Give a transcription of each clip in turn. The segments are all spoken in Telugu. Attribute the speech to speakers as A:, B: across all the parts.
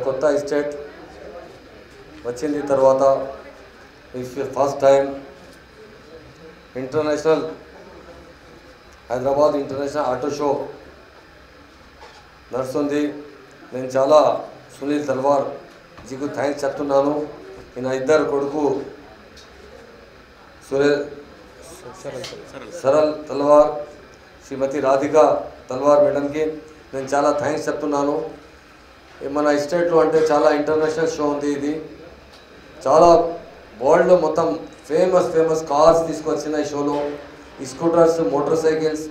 A: కొత్త ఎస్టేట్ వచ్చింది తర్వాత first time international Hyderabad international auto show నడుస్తుంది. నేను చాలా సునీల్ తల్వార్ జీకు థ్యాంక్స్ చెప్తున్నాను. ఈయన ఇద్దరు కొడుకు सरल तलवार श्रीमती राधिका तलवार मैडम की నేను చాలా థ్యాంక్స్ చెప్తున్నాను. మన ఎస్టేట్లో అంటే చాలా ఇంటర్నేషనల్ షో ఉంది. ఇది చాలా వరల్డ్లో మొత్తం ఫేమస్ కార్స్ తీసుకొచ్చిన ఈ షోలో స్కూటర్స్, మోటార్ సైకిల్స్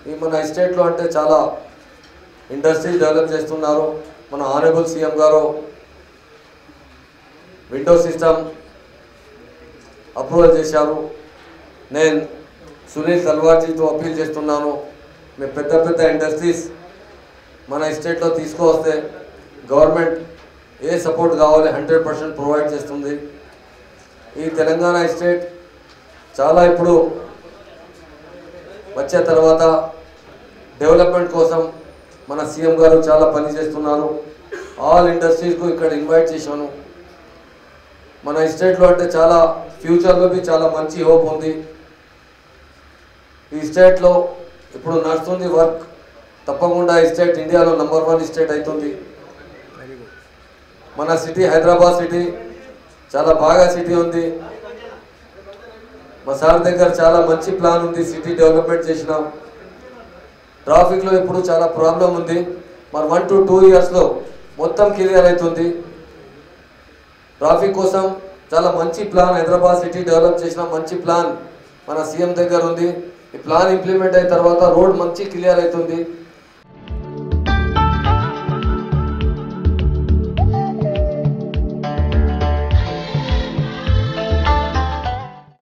A: ఈ మన ఎస్టేట్లో అంటే చాలా ఇండస్ట్రీ డెవలప్ చేస్తున్నారు. మన ఆనరబుల్ సీఎం గారు విండో సిస్టమ్ అప్రూవల్ చేశారు. నేను సునీల్ తల్వార్జీతో అప్పీల్ చేస్తున్నాను, మేము పెద్ద ఇండస్ట్రీస్ మన ఎస్టేట్లో తీసుకువస్తే గవర్నమెంట్ ఏ సపోర్ట్ కావాలి 100% ప్రొవైడ్ చేస్తుంది. ఈ తెలంగాణ ఎస్టేట్ చాలా ఇప్పుడు వచ్చే తర్వాత డెవలప్మెంట్ కోసం మన సీఎం గారు చాలా పని చేస్తున్నారు. ఆల్ ఇండస్ట్రీస్కు ఇక్కడ ఇన్వైట్ చేశాను. మన ఎస్టేట్లో అంటే చాలా ఫ్యూచర్లో చాలా మంచి హోప్ ఉంది. ఈ స్టేట్లో ఇప్పుడు నడుస్తుంది వర్క్, తప్పకుండా ఈ స్టేట్ ఇండియాలో నంబర్ 1 స్టేట్ అవుతుంది. మన సిటీ హైదరాబాద్ సిటీ చాలా బాగా సిటీ ఉంది. మా సార్ దగ్గర చాలా మంచి ప్లాన్ ఉంది, సిటీ డెవలప్మెంట్ చేసినాం. ట్రాఫిక్లో ఇప్పుడు చాలా ప్రాబ్లం ఉంది, మరి 1 to 2 ఇయర్స్లో మొత్తం క్లియర్ అవుతుంది. ట్రాఫిక్ కోసం చాలా మంచి ప్లాన్ హైదరాబాద్ సిటీ డెవలప్ చేసిన మంచి ప్లాన్ మన సీఎం దగ్గర ఉంది. ఈ ప్లాన్ ఇంప్లిమెంట్ అయిన తర్వాత రోడ్ మంచి క్లియర్ అవుతుంది.